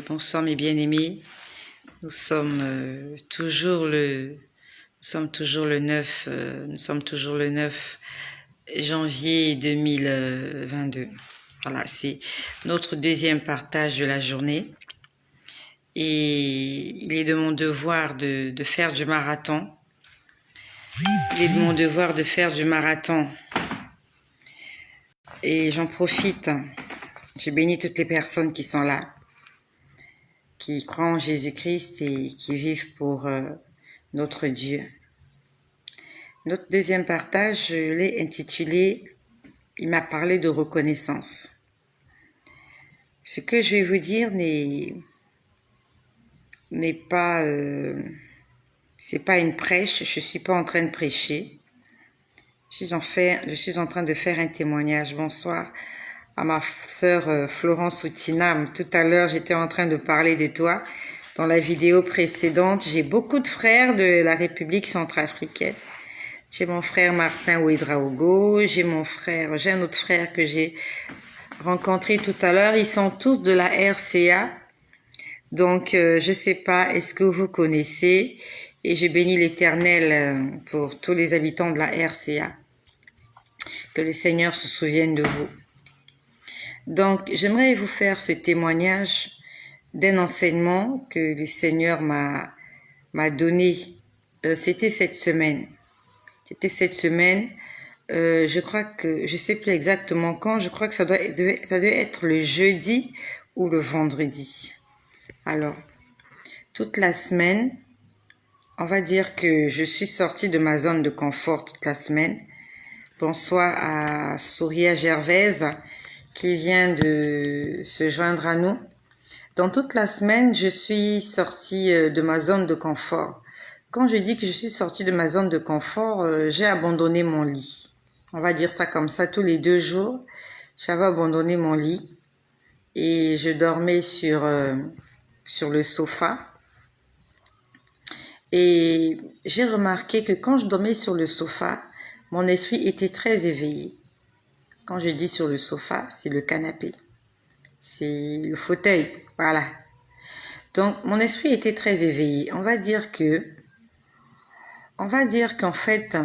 Bonsoir mes bien-aimés. Nous sommes toujours le 9 janvier 2022. Voilà, c'est notre deuxième partage de la journée. Et il est de mon devoir de faire du marathon. Il est de mon devoir de faire du marathon. Et j'en profite. Je bénis toutes les personnes qui sont là, qui croient en Jésus-Christ et qui vivent pour notre Dieu. Notre deuxième partage, je l'ai intitulé « Il m'a parlé de reconnaissance ». Ce que je vais vous dire c'est pas une prêche, je suis pas en train de prêcher. Je suis en train de faire un témoignage. Bonsoir à ma sœur Florence Outinam. Tout à l'heure, j'étais en train de parler de toi. Dans la vidéo précédente, j'ai beaucoup de frères de la République centrafricaine. J'ai mon frère Martin Ouedraogo, j'ai un autre frère que j'ai rencontré tout à l'heure. Ils sont tous de la RCA. Donc, je sais pas, est-ce que vous connaissez? Et je bénis l'Éternel pour tous les habitants de la RCA. Que le Seigneur se souvienne de vous. Donc, j'aimerais vous faire ce témoignage d'un enseignement que le Seigneur m'a donné. C'était cette semaine. Je crois que, je sais plus exactement quand, je crois que ça doit être le jeudi ou le vendredi. Alors, toute la semaine, on va dire que je suis sortie de ma zone de confort toute la semaine. Bonsoir à Souria Gervaise qui vient de se joindre à nous. Dans toute la semaine, je suis sortie de ma zone de confort. Quand je dis que je suis sortie de ma zone de confort, j'ai abandonné mon lit. On va dire ça comme ça, tous les 2 jours, j'avais abandonné mon lit et je dormais sur le sofa. Et j'ai remarqué que quand je dormais sur le sofa, mon esprit était très éveillé. Quand je dis sur le sofa, c'est le canapé. C'est le fauteuil, voilà. Donc, mon esprit était très éveillé. On va dire qu'en fait,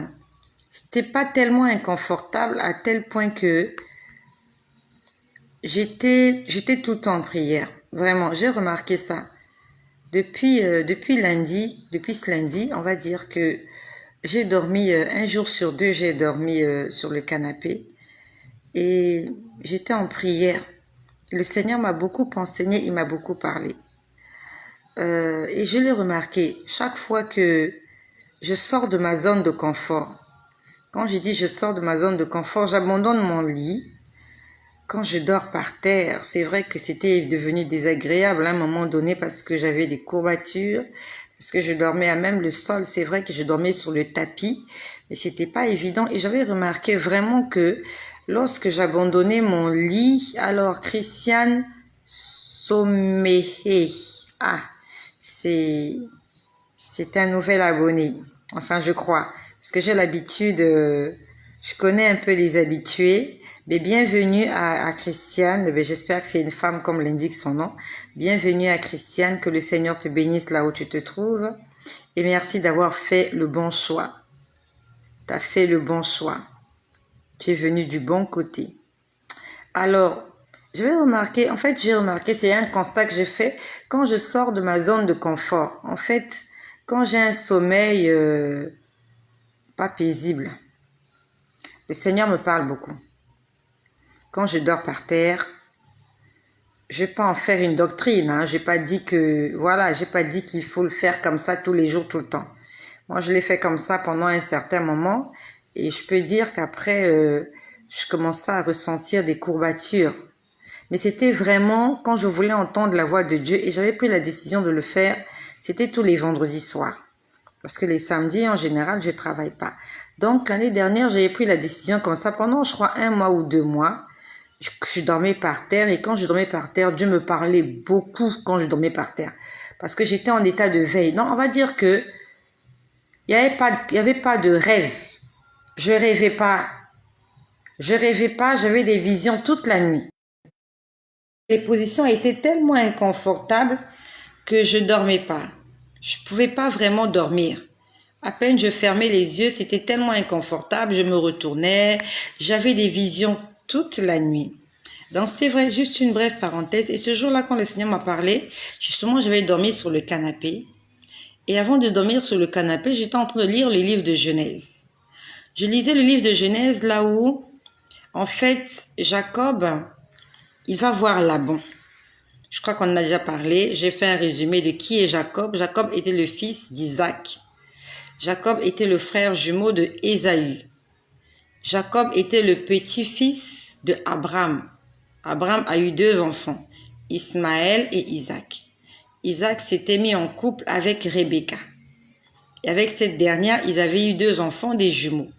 c'était pas tellement inconfortable à tel point que j'étais tout le temps en prière. Vraiment, j'ai remarqué ça. Depuis ce lundi, on va dire que j'ai dormi un jour sur 2, j'ai dormi sur le canapé et j'étais en prière. Le Seigneur m'a beaucoup enseigné, il m'a beaucoup parlé. Et je l'ai remarqué, chaque fois que je sors de ma zone de confort, quand je dis je sors de ma zone de confort, j'abandonne mon lit. Quand je dors par terre, c'est vrai que c'était devenu désagréable à un moment donné parce que j'avais des courbatures, parce que je dormais à même le sol. C'est vrai que je dormais sur le tapis, mais c'était pas évident. Et j'avais remarqué vraiment que lorsque j'abandonnais mon lit, alors Christiane Sommehe, c'est un nouvel abonné. Enfin, je crois, parce que j'ai l'habitude, je connais un peu les habitués. Mais bienvenue à Christiane. J'espère que c'est une femme comme l'indique son nom. Bienvenue à Christiane. Que le Seigneur te bénisse là où tu te trouves. Et merci d'avoir fait le bon choix. Tu as fait le bon choix. Tu es venu du bon côté. Alors, j'ai remarqué, c'est un constat que j'ai fait quand je sors de ma zone de confort. En fait, quand j'ai un sommeil pas paisible, le Seigneur me parle beaucoup. Quand je dors par terre, je vais pas en faire une doctrine, hein. J'ai pas dit qu'il faut le faire comme ça tous les jours, tout le temps. Moi, je l'ai fait comme ça pendant un certain moment et je peux dire qu'après, je commençais à ressentir des courbatures. Mais c'était vraiment quand je voulais entendre la voix de Dieu et j'avais pris la décision de le faire, c'était tous les vendredis soirs. Parce que les samedis, en général, je travaille pas. Donc, l'année dernière, j'avais pris la décision comme ça pendant, je crois, 1 mois ou 2 mois. Je dormais par terre et quand je dormais par terre, Dieu me parlait beaucoup quand je dormais par terre. Parce que j'étais en état de veille. Donc, on va dire que il y avait pas de rêve. Je rêvais pas, j'avais des visions toute la nuit. Les positions étaient tellement inconfortables que je dormais pas. Je pouvais pas vraiment dormir. À peine je fermais les yeux, c'était tellement inconfortable, je me retournais, j'avais des visions toute la nuit. Donc c'est vrai, juste une brève parenthèse. Et ce jour-là, quand le Seigneur m'a parlé, justement, j'avais dormi sur le canapé. Et avant de dormir sur le canapé, j'étais en train de lire le livre de Genèse. Je lisais le livre de Genèse là où, en fait, Jacob, il va voir Laban. Je crois qu'on en a déjà parlé. J'ai fait un résumé de qui est Jacob. Jacob était le fils d'Isaac. Jacob était le frère jumeau de Ésaü. Jacob était le petit-fils de Abraham. Abraham a eu 2 enfants, Ismaël et Isaac. Isaac s'était mis en couple avec Rebecca. Et avec cette dernière, ils avaient eu 2 enfants, des jumeaux.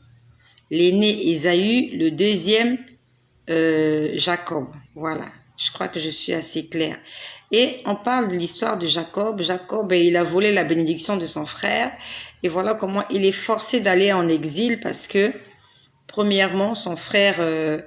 L'aîné Ésaü, le deuxième Jacob. Voilà, je crois que je suis assez claire. Et on parle de l'histoire de Jacob. Jacob, il a volé la bénédiction de son frère. Et voilà comment il est forcé d'aller en exil parce que, premièrement, son frère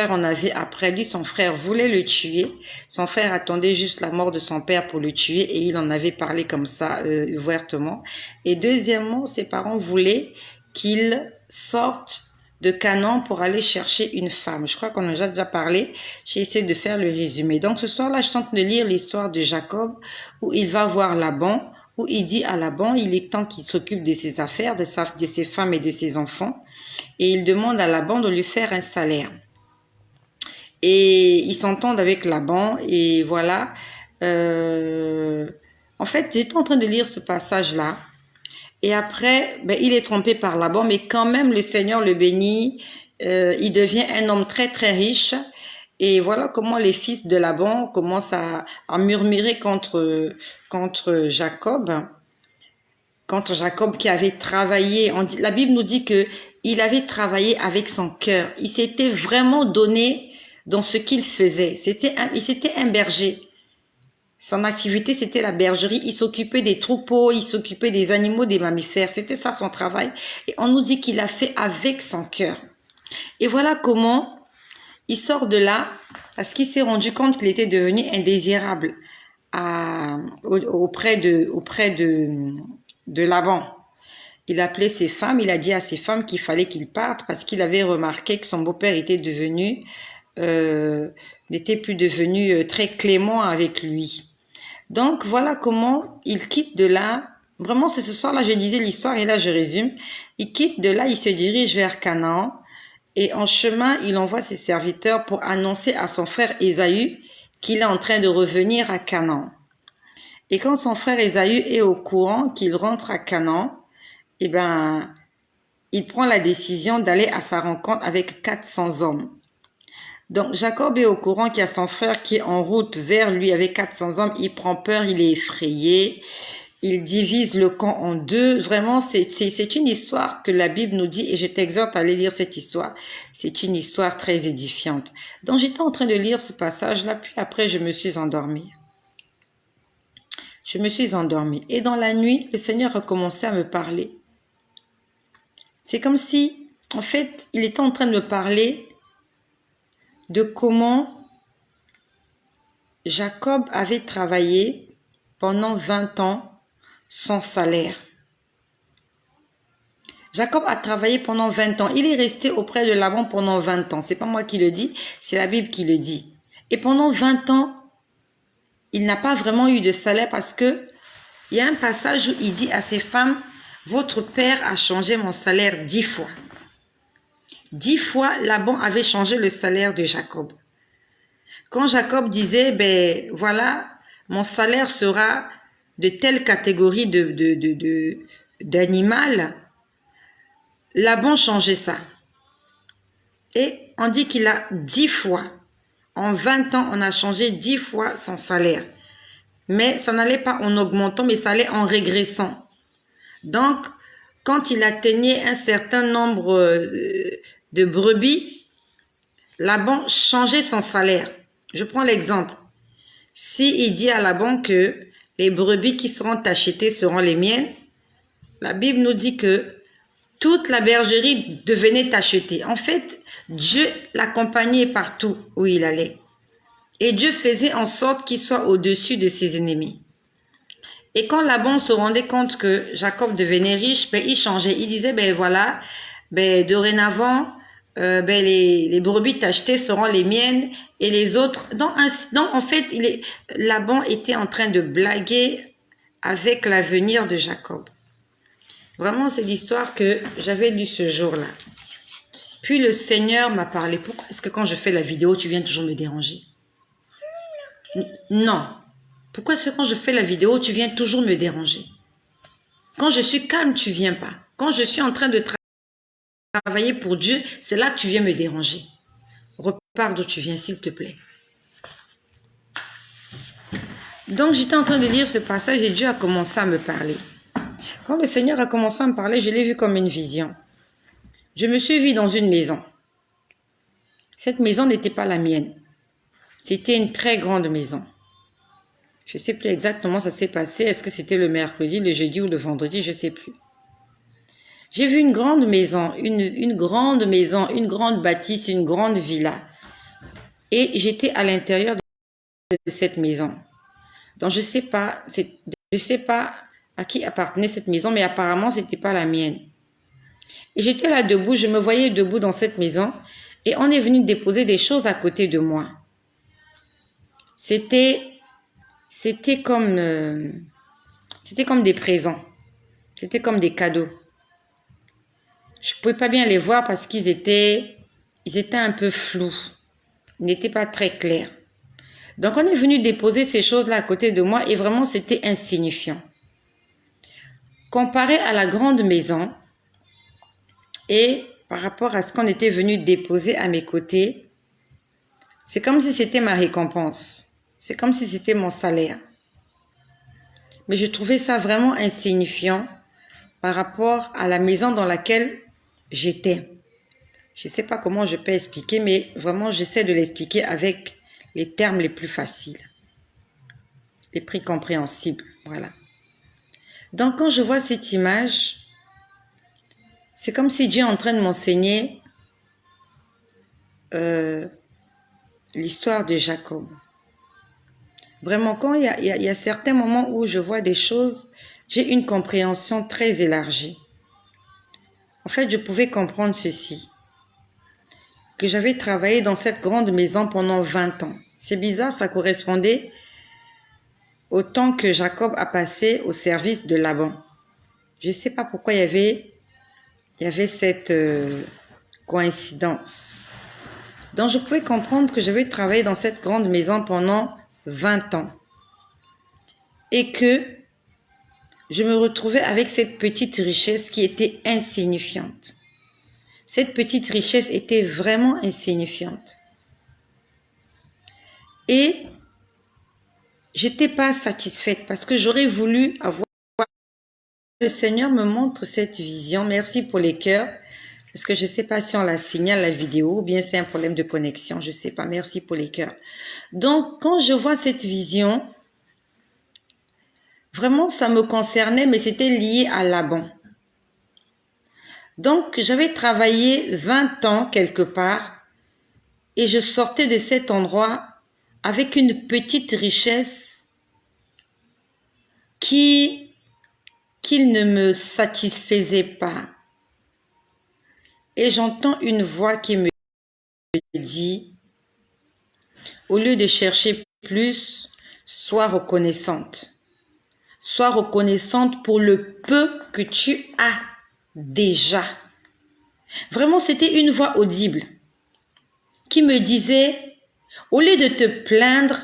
en avait après lui. Son frère voulait le tuer. Son frère attendait juste la mort de son père pour le tuer et il en avait parlé comme ça ouvertement. Et deuxièmement, ses parents voulaient qu'il sorte de Canaan pour aller chercher une femme. Je crois qu'on en a déjà parlé. J'ai essayé de faire le résumé. Donc ce soir-là, je tente de lire l'histoire de Jacob où il va voir Laban, où il dit à Laban, il est temps qu'il s'occupe de ses affaires, de ses femmes et de ses enfants. Et il demande à Laban de lui faire un salaire. Et ils s'entendent avec Laban et voilà. En fait, j'étais en train de lire ce passage-là. Et après, il est trompé par Laban, mais quand même le Seigneur le bénit. Il devient un homme très très riche. Et voilà comment les fils de Laban commencent à murmurer contre Jacob. Contre Jacob qui avait travaillé. La Bible nous dit que il avait travaillé avec son cœur. Il s'était vraiment donné dans ce qu'il faisait. Il était un berger. Son activité, c'était la bergerie. Il s'occupait des troupeaux, il s'occupait des animaux, des mammifères. C'était ça son travail. Et on nous dit qu'il a fait avec son cœur. Et voilà comment il sort de là parce qu'il s'est rendu compte qu'il était devenu indésirable auprès de Laban. Il appelait ses femmes, il a dit à ses femmes qu'il fallait qu'il parte parce qu'il avait remarqué que son beau-père n'était plus devenu très clément avec lui. Donc, voilà comment il quitte de là. Vraiment, c'est ce soir-là, je disais l'histoire et là, je résume. Il quitte de là, il se dirige vers Canaan. Et en chemin, il envoie ses serviteurs pour annoncer à son frère Ésaü qu'il est en train de revenir à Canaan. Et quand son frère Ésaü est au courant qu'il rentre à Canaan, il prend la décision d'aller à sa rencontre avec 400 hommes. Donc, Jacob est au courant qu'il y a son frère qui est en route vers lui avec 400 hommes. Il prend peur, il est effrayé. Il divise le camp en 2. Vraiment, c'est une histoire que la Bible nous dit et je t'exhorte à aller lire cette histoire. C'est une histoire très édifiante. Donc, j'étais en train de lire ce passage-là, puis après, je me suis endormie. Et dans la nuit, le Seigneur a commencé à me parler. C'est comme si, en fait, il était en train de me parler de comment Jacob avait travaillé pendant 20 ans sans salaire. Jacob a travaillé pendant 20 ans. Il est resté auprès de Laban pendant 20 ans. C'est pas moi qui le dis, c'est la Bible qui le dit. Et pendant 20 ans, il n'a pas vraiment eu de salaire parce que il y a un passage où il dit à ses femmes, votre père a changé mon salaire 10 fois. 10 fois, Laban avait changé le salaire de Jacob. Quand Jacob disait, voilà, mon salaire sera de telle catégorie d'animal, Laban changeait ça. Et on dit qu'il a 10 fois. En 20 ans, on a changé 10 fois son salaire. Mais ça n'allait pas en augmentant, mais ça allait en régressant. Donc, quand il atteignait un certain nombre de brebis, Laban changeait son salaire. Je prends l'exemple. Si il dit à Laban que les brebis qui seront achetées seront les miennes, la Bible nous dit que toute la bergerie devenait achetée. En fait, Dieu l'accompagnait partout où il allait. Et Dieu faisait en sorte qu'il soit au-dessus de ses ennemis. Et quand Laban se rendait compte que Jacob devenait riche, ben, il changeait. Il disait, ben voilà, ben, dorénavant, ben, les brebis t'achetées seront les miennes et les autres. Donc, en fait, Laban était en train de blaguer avec l'avenir de Jacob. Vraiment, c'est l'histoire que j'avais lue ce jour-là. Puis le Seigneur m'a parlé. Pourquoi est-ce que quand je fais la vidéo, tu viens toujours me déranger? Non. Pourquoi est-ce que quand je fais la vidéo, tu viens toujours me déranger? Quand je suis calme, tu viens pas. Quand je suis en train de travailler pour Dieu, c'est là que tu viens me déranger. Repars d'où tu viens, s'il te plaît. Donc, j'étais en train de lire ce passage et Dieu a commencé à me parler. Quand le Seigneur a commencé à me parler, je l'ai vu comme une vision. Je me suis vue dans une maison. Cette maison n'était pas la mienne. C'était une très grande maison. Je ne sais plus exactement ça s'est passé. Est-ce que c'était le mercredi, le jeudi ou le vendredi? Je ne sais plus. J'ai vu une grande maison, une grande maison, une grande bâtisse, une grande villa. Et j'étais à l'intérieur de cette maison. Donc je sais pas à qui appartenait cette maison, mais apparemment c'était pas la mienne. Et j'étais là debout, je me voyais debout dans cette maison, et on est venu déposer des choses à côté de moi. C'était comme des présents, c'était comme des cadeaux. Je pouvais pas bien les voir parce qu'ils étaient un peu flous, ils n'étaient pas très clairs. Donc on est venu déposer ces choses-là à côté de moi et vraiment c'était insignifiant. Comparé à la grande maison et par rapport à ce qu'on était venu déposer à mes côtés, c'est comme si c'était ma récompense. C'est comme si c'était mon salaire. Mais je trouvais ça vraiment insignifiant par rapport à la maison dans laquelle j'étais. Je ne sais pas comment je peux expliquer, mais vraiment j'essaie de l'expliquer avec les termes les plus faciles, les plus compréhensibles, voilà. Donc quand je vois cette image, c'est comme si Dieu est en train de m'enseigner l'histoire de Jacob. Vraiment, quand il y a certains moments où je vois des choses, j'ai une compréhension très élargie. En fait, je pouvais comprendre ceci, que j'avais travaillé dans cette grande maison pendant 20 ans. C'est bizarre, ça correspondait au temps que Jacob a passé au service de Laban. Je ne sais pas pourquoi il y avait cette coïncidence. Donc, je pouvais comprendre que j'avais travaillé dans cette grande maison pendant 20 ans et que je me retrouvais avec cette petite richesse qui était insignifiante. Cette petite richesse était vraiment insignifiante. Et j'étais pas satisfaite parce que j'aurais voulu avoir... Le Seigneur me montre cette vision. Merci pour les cœurs. Parce que je ne sais pas si on la signale la vidéo ou bien c'est un problème de connexion. Je ne sais pas. Merci pour les cœurs. Donc, quand je vois cette vision, vraiment, ça me concernait, mais c'était lié à Laban. Donc, j'avais travaillé 20 ans quelque part et je sortais de cet endroit avec une petite richesse qu'il ne me satisfaisait pas. Et j'entends une voix qui me dit, au lieu de chercher plus, sois reconnaissante. Sois reconnaissante pour le peu que tu as déjà. Vraiment, c'était une voix audible qui me disait, au lieu de te plaindre,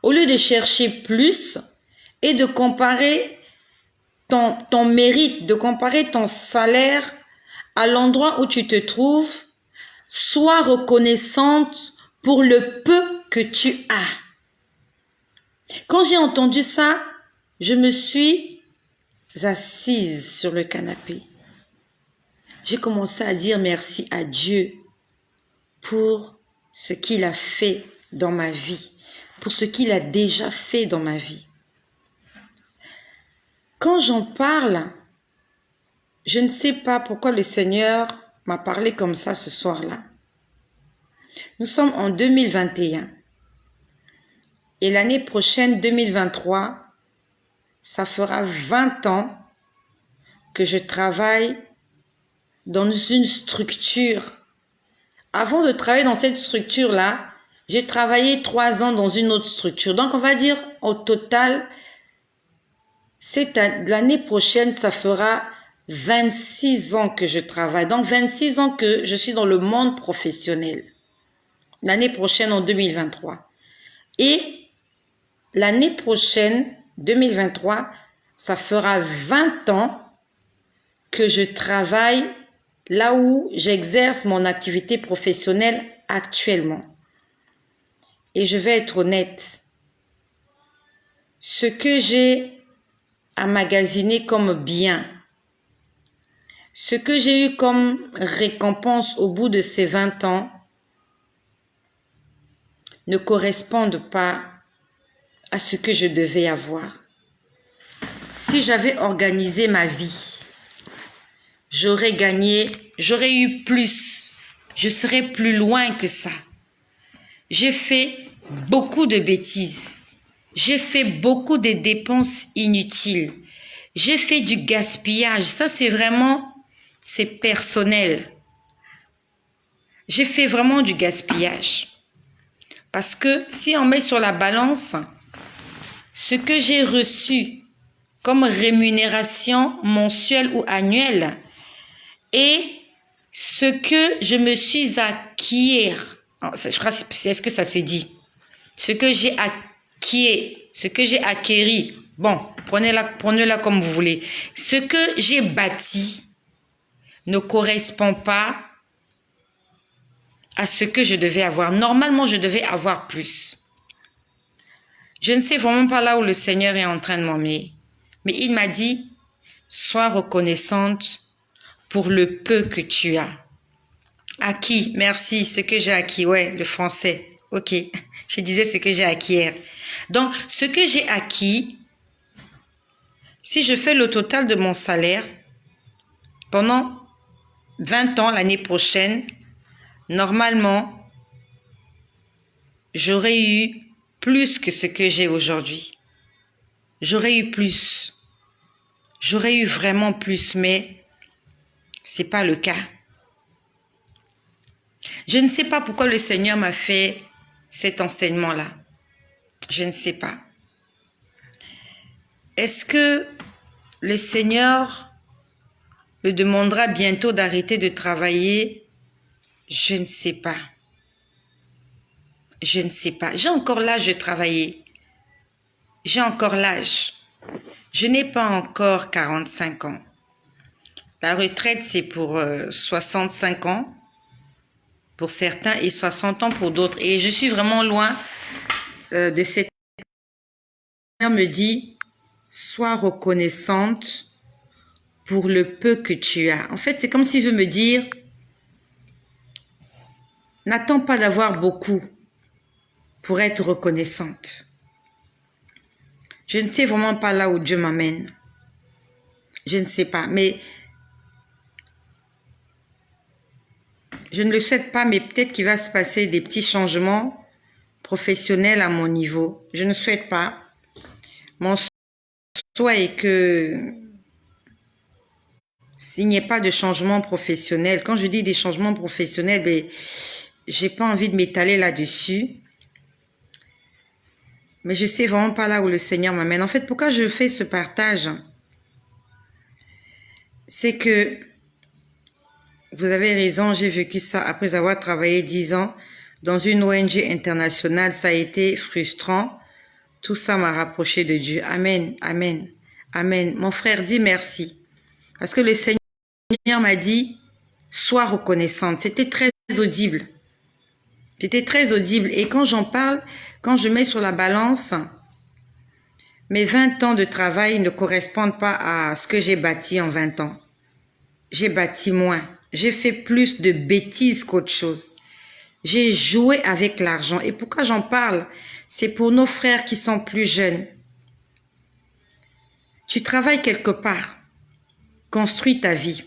au lieu de chercher plus et de comparer ton mérite, de comparer ton salaire à l'endroit où tu te trouves, sois reconnaissante pour le peu que tu as. Quand j'ai entendu ça, je me suis assise sur le canapé. J'ai commencé à dire merci à Dieu pour ce qu'il a fait dans ma vie, pour ce qu'il a déjà fait dans ma vie. Quand j'en parle, je ne sais pas pourquoi le Seigneur m'a parlé comme ça ce soir-là. Nous sommes en 2021. Et l'année prochaine, 2023, ça fera 20 ans que je travaille dans une structure. Avant de travailler dans cette structure-là, j'ai travaillé 3 ans dans une autre structure. Donc, on va dire, au total, l'année prochaine, ça fera 26 ans que je travaille. Donc, 26 ans que je suis dans le monde professionnel. L'année prochaine, en 2023. Et l'année prochaine, 2023, ça fera 20 ans que je travaille là où j'exerce mon activité professionnelle actuellement. Et je vais être honnête, ce que j'ai emmagasiné comme bien, ce que j'ai eu comme récompense au bout de ces 20 ans ne correspondent pas à ce que je devais avoir. Si j'avais organisé ma vie, j'aurais gagné, j'aurais eu plus, je serais plus loin que ça. J'ai fait beaucoup de bêtises. J'ai fait beaucoup de dépenses inutiles. J'ai fait du gaspillage. Ça, c'est personnel. J'ai fait vraiment du gaspillage. Parce que si on met sur la balance ce que j'ai reçu comme rémunération mensuelle ou annuelle et ce que je me suis acquis, je crois, est-ce que ça se dit? Ce que j'ai acquis, ce que j'ai acquéri, bon, prenez-la comme vous voulez. Ce que j'ai bâti ne correspond pas à ce que je devais avoir. Normalement, je devais avoir plus. Je ne sais vraiment pas là où le Seigneur est en train de m'emmener. Mais il m'a dit, sois reconnaissante pour le peu que tu as. Acquis, merci, ce que j'ai acquis, ouais, le français. Ok, je disais ce que j'ai acquis hier. Donc, ce que j'ai acquis, si je fais le total de mon salaire, pendant 20 ans l'année prochaine, normalement, j'aurais eu plus que ce que j'ai aujourd'hui. J'aurais eu plus. J'aurais eu vraiment plus, mais c'est pas le cas. Je ne sais pas pourquoi le Seigneur m'a fait cet enseignement-là. Je ne sais pas. Est-ce que le Seigneur me demandera bientôt d'arrêter de travailler? Je ne sais pas. Je ne sais pas. J'ai encore l'âge de travailler. J'ai encore l'âge. Je n'ai pas encore 45 ans. La retraite, c'est pour 65 ans pour certains et 60 ans pour d'autres. Et je suis vraiment loin de cette... Le Seigneur me dit, sois reconnaissante pour le peu que tu as. En fait, c'est comme s'il veut me dire, n'attends pas d'avoir beaucoup pour être reconnaissante. Je ne sais vraiment pas là où Dieu m'amène. Je ne sais pas, mais je ne le souhaite pas, mais peut-être qu'il va se passer des petits changements professionnels à mon niveau. Je ne souhaite pas. Mon souhait est que s'il n'y ait pas de changement professionnel, quand je dis des changements professionnels, ben, j'ai pas envie de m'étaler là-dessus. Mais je sais vraiment pas là où le Seigneur m'amène. En fait, pourquoi je fais ce partage? C'est que vous avez raison, j'ai vécu ça après avoir travaillé 10 ans dans une ONG internationale. Ça a été frustrant. Tout ça m'a rapproché de Dieu. Amen, amen, amen. Mon frère dit merci. Parce que le Seigneur m'a dit, sois reconnaissante. C'était très audible. C'était très audible. Et quand j'en parle, quand je mets sur la balance, mes 20 ans de travail ne correspondent pas à ce que j'ai bâti en 20 ans. J'ai bâti moins. J'ai fait plus de bêtises qu'autre chose. J'ai joué avec l'argent. Et pourquoi j'en parle? C'est pour nos frères qui sont plus jeunes. Tu travailles quelque part. Construis ta vie.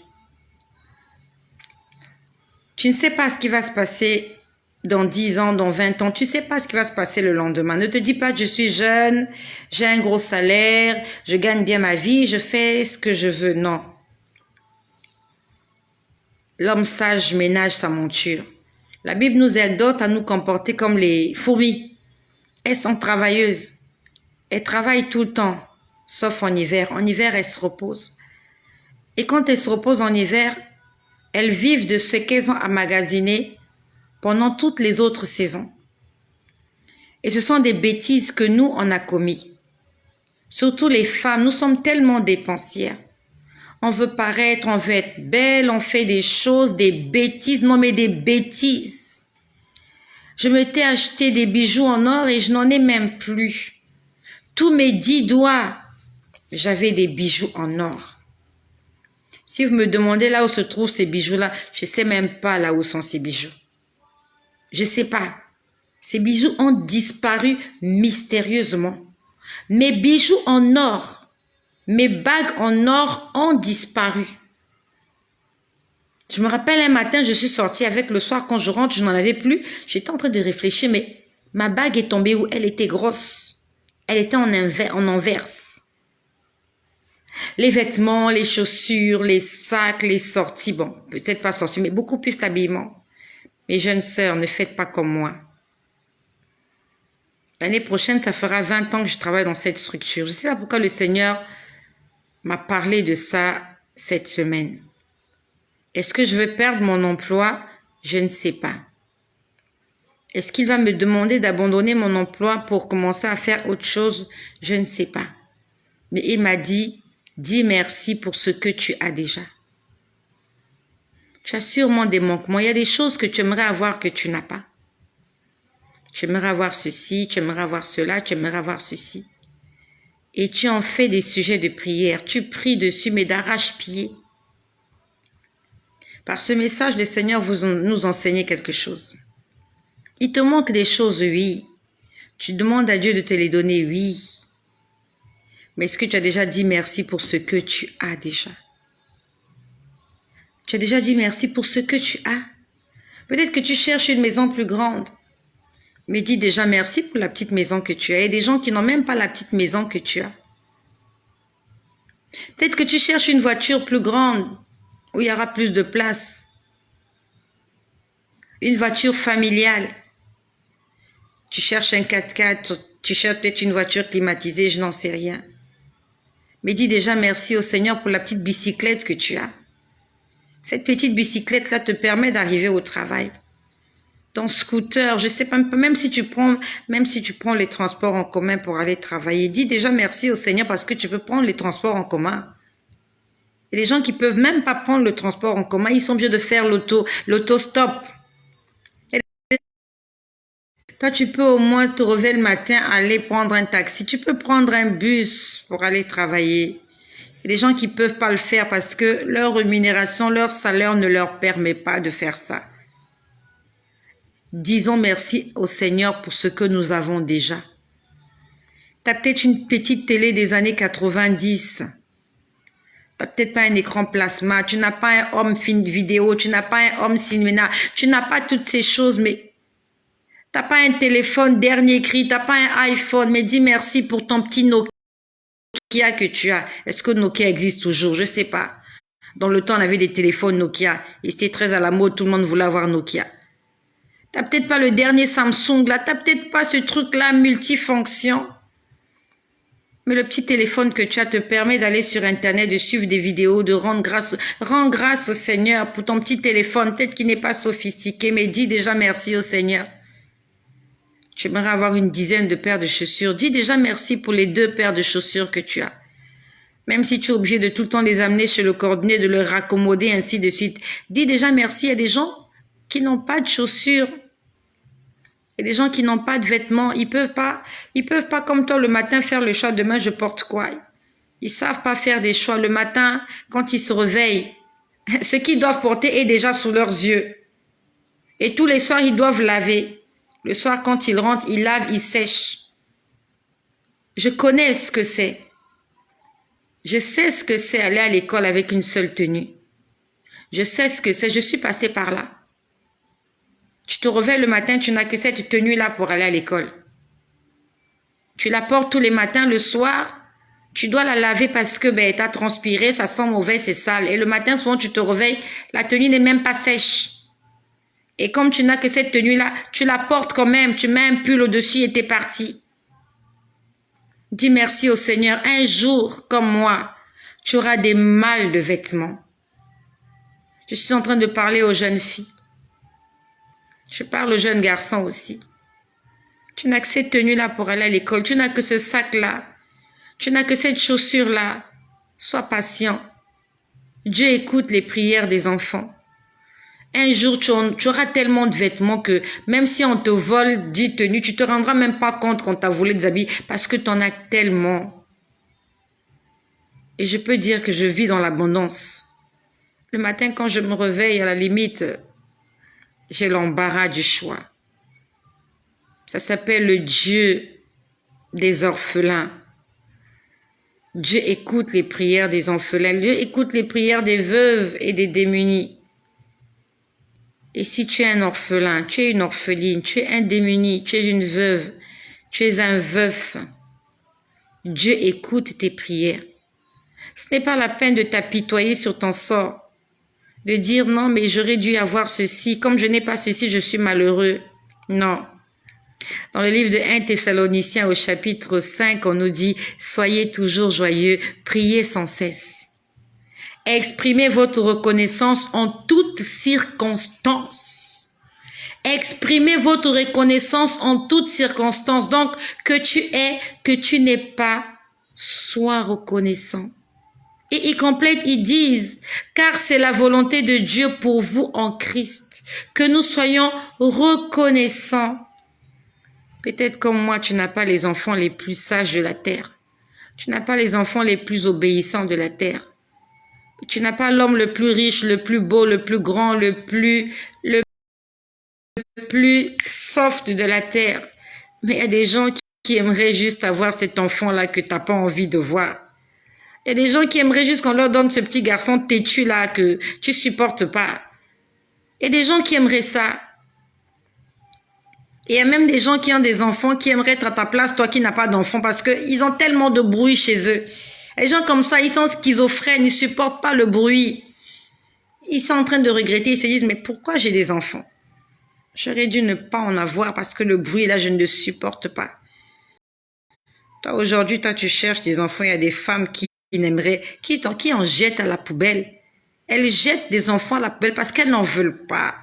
Tu ne sais pas ce qui va se passer dans 10 ans, dans 20 ans, tu sais pas ce qui va se passer le lendemain. Ne te dis pas, je suis jeune, j'ai un gros salaire, je gagne bien ma vie, je fais ce que je veux. Non. L'homme sage ménage sa monture. La Bible nous exhorte à nous comporter comme les fourmis. Elles sont travailleuses. Elles travaillent tout le temps, sauf en hiver. En hiver, elles se reposent. Et quand elles se reposent en hiver, elles vivent de ce qu'elles ont emmagasiné pendant toutes les autres saisons. Et ce sont des bêtises que nous, on a commis. Surtout les femmes, nous sommes tellement dépensières. On veut paraître, on veut être belle, on fait des choses, des bêtises. Non, mais des bêtises. Je m'étais acheté des bijoux en or et je n'en ai même plus. Tous mes 10 doigts, j'avais des bijoux en or. Si vous me demandez là où se trouvent ces bijoux-là, je ne sais même pas là où sont ces bijoux. Je ne sais pas. Ces bijoux ont disparu mystérieusement. Mes bijoux en or, mes bagues en or ont disparu. Je me rappelle un matin, je suis sortie avec le soir, quand je rentre, je n'en avais plus. J'étais en train de réfléchir, mais ma bague est tombée où? Elle était grosse. Elle était en anverse. Les vêtements, les chaussures, les sacs, les sorties, bon, peut-être pas sorties, mais beaucoup plus l'habillement. Mes jeunes sœurs, ne faites pas comme moi. L'année prochaine, ça fera 20 ans que je travaille dans cette structure. Je ne sais pas pourquoi le Seigneur m'a parlé de ça cette semaine. Est-ce que je vais perdre mon emploi? Je ne sais pas. Est-ce qu'il va me demander d'abandonner mon emploi pour commencer à faire autre chose? Je ne sais pas. Mais il m'a dit, dis merci pour ce que tu as déjà. Tu as sûrement des manquements. Il y a des choses que tu aimerais avoir que tu n'as pas. Tu aimerais avoir ceci, tu aimerais avoir cela, tu aimerais avoir ceci. Et tu en fais des sujets de prière. Tu pries dessus, mais d'arrache-pied. Par ce message, le Seigneur nous enseignait quelque chose. Il te manque des choses, oui. Tu demandes à Dieu de te les donner, oui. Mais est-ce que tu as déjà dit merci pour ce que tu as déjà? Tu as déjà dit merci pour ce que tu as? Peut-être que tu cherches une maison plus grande. Mais dis déjà merci pour la petite maison que tu as. Il y a des gens qui n'ont même pas la petite maison que tu as. Peut-être que tu cherches une voiture plus grande, où il y aura plus de place. Une voiture familiale. Tu cherches un 4x4, tu cherches peut-être une voiture climatisée, je n'en sais rien. Mais dis déjà merci au Seigneur pour la petite bicyclette que tu as. Cette petite bicyclette-là te permet d'arriver au travail. Ton scooter, je sais pas, même si tu prends les transports en commun pour aller travailler, dis déjà merci au Seigneur parce que tu peux prendre les transports en commun. Et les gens qui peuvent même pas prendre le transport en commun, ils sont obligés de faire l'autostop. Toi, tu peux au moins te réveiller le matin, aller prendre un taxi. Tu peux prendre un bus pour aller travailler. Il y a des gens qui peuvent pas le faire parce que leur rémunération, leur salaire ne leur permet pas de faire ça. Disons merci au Seigneur pour ce que nous avons déjà. Tu as peut-être une petite télé des années 90. Tu n'as peut-être pas un écran plasma. Tu n'as pas un home vidéo. Tu n'as pas un home cinéma. Tu n'as pas toutes ces choses, mais tu n'as pas un téléphone dernier cri. Tu n'as pas un iPhone, mais dis merci pour ton petit Nokia que tu as. Est-ce que Nokia existe toujours? Je ne sais pas. Dans le temps, on avait des téléphones Nokia. Et c'était très à la mode. Tout le monde voulait avoir Nokia. T'as peut-être pas le dernier Samsung là, t'as peut-être pas ce truc-là multifonction. Mais le petit téléphone que tu as te permet d'aller sur Internet, de suivre des vidéos, de rendre grâce au Seigneur pour ton petit téléphone, peut-être qu'il n'est pas sophistiqué, mais dis déjà merci au Seigneur. Tu aimerais avoir une dizaine de paires de chaussures, dis déjà merci pour les 2 paires de chaussures que tu as. Même si tu es obligé de tout le temps les amener chez le cordonnier, de les raccommoder, ainsi de suite. Dis déjà merci, il y a des gens qui n'ont pas de chaussures. Il y a des gens qui n'ont pas de vêtements. Ils peuvent pas comme toi le matin faire le choix. Demain, je porte quoi? Ils savent pas faire des choix. Le matin, quand ils se réveillent, ce qu'ils doivent porter est déjà sous leurs yeux. Et tous les soirs, ils doivent laver. Le soir, quand ils rentrent, ils lavent, ils sèchent. Je connais ce que c'est. Je sais ce que c'est aller à l'école avec une seule tenue. Je sais ce que c'est. Je suis passée par là. Tu te réveilles le matin, tu n'as que cette tenue-là pour aller à l'école. Tu la portes tous les matins, le soir, tu dois la laver parce que tu as transpiré, ça sent mauvais, c'est sale. Et le matin, souvent, tu te réveilles, la tenue n'est même pas sèche. Et comme tu n'as que cette tenue-là, tu la portes quand même, tu mets un pull au-dessus et t'es parti. Dis merci au Seigneur. Un jour, comme moi, tu auras des mâles de vêtements. Je suis en train de parler aux jeunes filles. Je parle aux jeunes garçons aussi. Tu n'as que cette tenue-là pour aller à l'école. Tu n'as que ce sac-là. Tu n'as que cette chaussure-là. Sois patient. Dieu écoute les prières des enfants. Un jour, tu auras tellement de vêtements que même si on te vole 10 tenues, tu te rendras même pas compte qu'on t'a volé des habits parce que tu en as tellement. Et je peux dire que je vis dans l'abondance. Le matin, quand je me réveille, à la limite, j'ai l'embarras du choix. Ça s'appelle le Dieu des orphelins. Dieu écoute les prières des orphelins. Dieu écoute les prières des veuves et des démunis. Et si tu es un orphelin, tu es une orpheline, tu es un démuni, tu es une veuve, tu es un veuf, Dieu écoute tes prières. Ce n'est pas la peine de t'apitoyer sur ton sort, de dire non, mais j'aurais dû avoir ceci, comme je n'ai pas ceci, je suis malheureux. Non. Dans le livre de 1 Thessaloniciens au chapitre 5, on nous dit « Soyez toujours joyeux, priez sans cesse. Exprimez votre reconnaissance en toutes circonstances. » Exprimez votre reconnaissance en toutes circonstances. Donc, que tu aies, que tu n'aies pas, sois reconnaissant. Et ils complètent, ils disent, car c'est la volonté de Dieu pour vous en Christ, que nous soyons reconnaissants. Peut-être comme moi, tu n'as pas les enfants les plus sages de la terre. Tu n'as pas les enfants les plus obéissants de la terre. Tu n'as pas l'homme le plus riche, le plus beau, le plus grand, le plus soft de la terre. Mais il y a des gens qui aimeraient juste avoir cet enfant-là que tu n'as pas envie de voir. Il y a des gens qui aimeraient juste qu'on leur donne ce petit garçon têtu là que tu supportes pas. Il y a des gens qui aimeraient ça. Et il y a même des gens qui ont des enfants qui aimeraient être à ta place, toi qui n'as pas d'enfant, parce qu'ils ont tellement de bruit chez eux. Les gens comme ça, ils sont schizophrènes, ils supportent pas le bruit. Ils sont en train de regretter, ils se disent, mais pourquoi j'ai des enfants? J'aurais dû ne pas en avoir parce que le bruit là, je ne le supporte pas. Toi, aujourd'hui, tu cherches des enfants, il y a des femmes qui n'aimeraient, qui en jettent à la poubelle. Elles jettent des enfants à la poubelle parce qu'elles n'en veulent pas.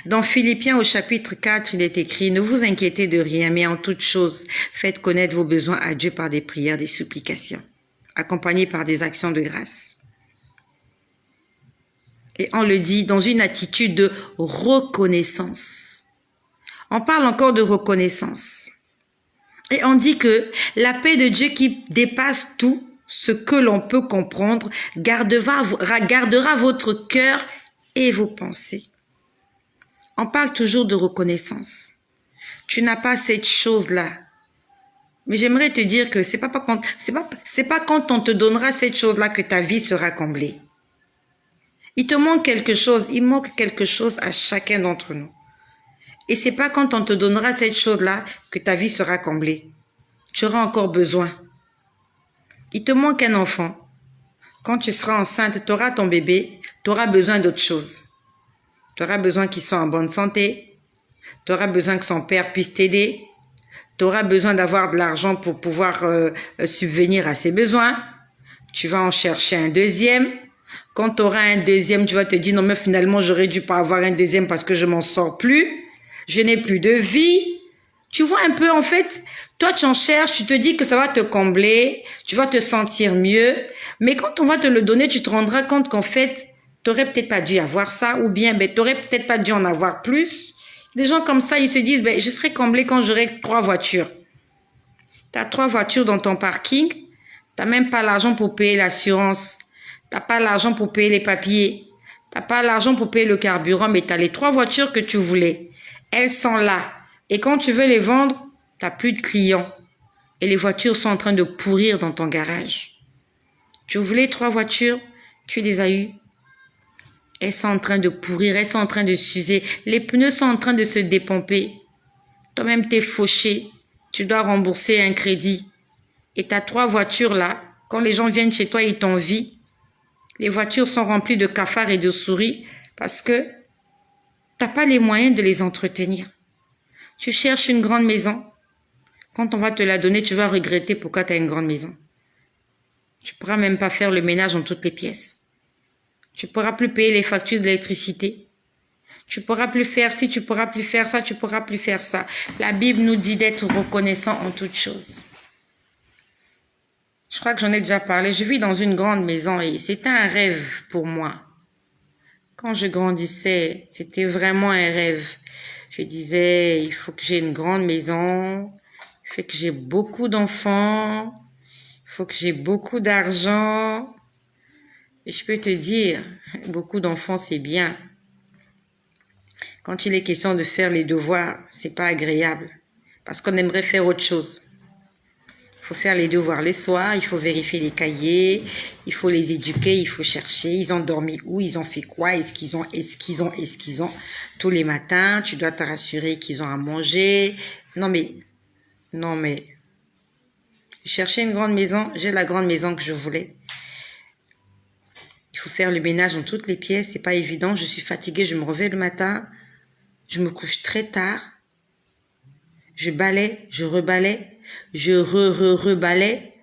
Dans Philippiens au chapitre 4, il est écrit « Ne vous inquiétez de rien, mais en toute chose, faites connaître vos besoins à Dieu par des prières, des supplications, accompagnées par des actions de grâce. » Et on le dit dans une attitude de reconnaissance. On parle encore de reconnaissance. Et on dit que la paix de Dieu qui dépasse tout ce que l'on peut comprendre gardera votre cœur et vos pensées. On parle toujours de reconnaissance. Tu n'as pas cette chose-là. Mais j'aimerais te dire que c'est pas quand on te donnera cette chose-là que ta vie sera comblée. Il te manque quelque chose, il manque quelque chose à chacun d'entre nous. Et c'est pas quand on te donnera cette chose-là que ta vie sera comblée. Tu auras encore besoin. Il te manque un enfant. Quand tu seras enceinte, tu auras ton bébé, tu auras besoin d'autre chose. Tu auras besoin qu'il soit en bonne santé. Tu auras besoin que son père puisse t'aider. Tu auras besoin d'avoir de l'argent pour pouvoir subvenir à ses besoins. Tu vas en chercher un deuxième. Quand tu auras un deuxième, tu vas te dire, non mais finalement, j'aurais dû pas avoir un deuxième parce que je m'en sors plus. Je n'ai plus de vie. Tu vois un peu, en fait, toi, tu en cherches, tu te dis que ça va te combler, tu vas te sentir mieux. Mais quand on va te le donner, tu te rendras compte qu'en fait, tu n'aurais peut-être pas dû avoir ça, ou bien tu n'aurais peut-être pas dû en avoir plus. Des gens comme ça, ils se disent, je serai comblé quand j'aurai 3 voitures. Tu as 3 voitures dans ton parking, tu n'as même pas l'argent pour payer l'assurance, tu n'as pas l'argent pour payer les papiers, tu n'as pas l'argent pour payer le carburant, mais tu as les 3 voitures que tu voulais. Elles sont là. Et quand tu veux les vendre, tu n'as plus de clients. Et les voitures sont en train de pourrir dans ton garage. Tu voulais 3 voitures, tu les as eues. elles sont en train de pourrir, elles sont en train de s'user, les pneus sont en train de se dépomper. Toi-même, t'es fauché, tu dois rembourser un crédit. Et t'as 3 voitures là, quand les gens viennent chez toi, ils t'envient. Les voitures sont remplies de cafards et de souris parce que t'as pas les moyens de les entretenir. Tu cherches une grande maison. Quand on va te la donner, tu vas regretter pourquoi tu as une grande maison. Tu ne pourras même pas faire le ménage dans toutes les pièces. Tu ne pourras plus payer les factures d'électricité. Tu ne pourras plus faire ci, tu ne pourras plus faire ça, tu ne pourras plus faire ça. La Bible nous dit d'être reconnaissant en toutes choses. Je crois que j'en ai déjà parlé. Je vis dans une grande maison et c'était un rêve pour moi. Quand je grandissais, c'était vraiment un rêve. Je disais, il faut que j'ai une grande maison, il faut que j'ai beaucoup d'enfants, il faut que j'ai beaucoup d'argent. Et je peux te dire, beaucoup d'enfants, c'est bien. Quand il est question de faire les devoirs, c'est pas agréable. Parce qu'on aimerait faire autre chose. Il faut faire les devoirs les soirs, il faut vérifier les cahiers, il faut les éduquer, il faut chercher. Ils ont dormi où, ils ont fait quoi, est-ce qu'ils ont. Tous les matins, tu dois te rassurer qu'ils ont à manger. Non mais, chercher une grande maison, j'ai la grande maison que je voulais. Il faut faire le ménage dans toutes les pièces, c'est pas évident. Je suis fatiguée, je me réveille le matin, je me couche très tard. Je balaie, je rebalaie, je rebalaie.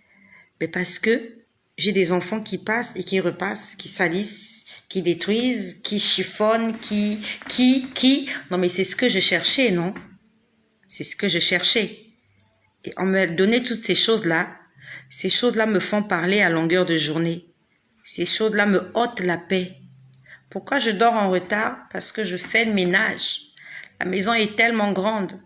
Mais parce que j'ai des enfants qui passent et qui repassent, qui salissent, qui détruisent, qui chiffonnent, qui. Non mais c'est ce que je cherchais, non? C'est ce que je cherchais. Et on me donnait toutes ces choses-là. Ces choses-là me font parler à longueur de journée. Ces choses-là me ôtent la paix. Pourquoi je dors en retard? Parce que je fais le ménage. La maison est tellement grande.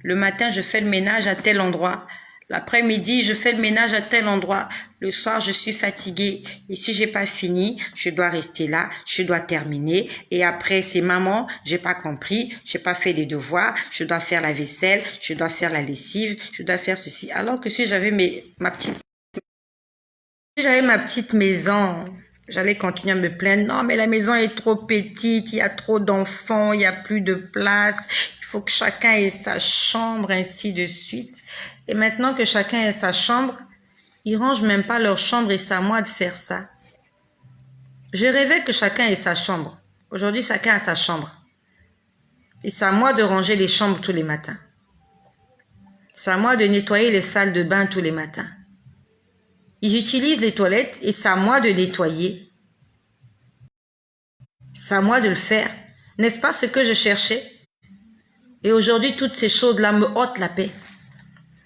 Le matin, je fais le ménage à tel endroit. L'après-midi, je fais le ménage à tel endroit. Le soir, je suis fatiguée. Et si j'ai pas fini, je dois rester là, je dois terminer. Et après, c'est maman, j'ai pas compris, j'ai pas fait des devoirs, je dois faire la vaisselle, je dois faire la lessive, je dois faire ceci. Alors que si j'avais ma petite maison, j'allais continuer à me plaindre. Non, mais la maison est trop petite, il y a trop d'enfants, il y a plus de place. Il faut que chacun ait sa chambre, ainsi de suite. Et maintenant que chacun ait sa chambre, ils rangent même pas leur chambre et c'est à moi de faire ça. Je rêvais que chacun ait sa chambre. Aujourd'hui, chacun a sa chambre. Et c'est à moi de ranger les chambres tous les matins. C'est à moi de nettoyer les salles de bain tous les matins. Ils utilisent les toilettes et c'est à moi de nettoyer. C'est à moi de le faire. N'est-ce pas ce que je cherchais? Et aujourd'hui, toutes ces choses-là me ôtent la paix.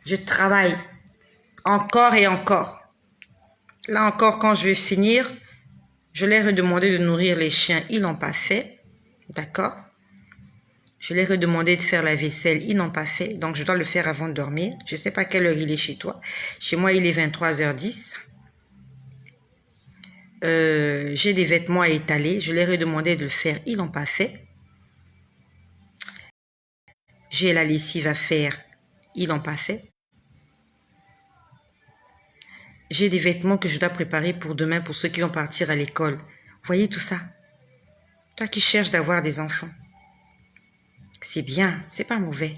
Je travaille encore et encore. Là encore, quand je vais finir, je leur ai demandé de nourrir les chiens. Ils n'ont pas fait. D'accord? Je leur ai demandé de faire la vaisselle. Ils n'ont pas fait. Donc, je dois le faire avant de dormir. Je ne sais pas quelle heure il est chez toi. Chez moi, il est 23h10. J'ai des vêtements à étaler. Je leur ai demandé de le faire. Ils n'ont pas fait. J'ai la lessive à faire. Ils n'ont pas fait. J'ai des vêtements que je dois préparer pour demain pour ceux qui vont partir à l'école. Vous voyez tout ça? Toi qui cherches d'avoir des enfants. C'est bien, c'est pas mauvais.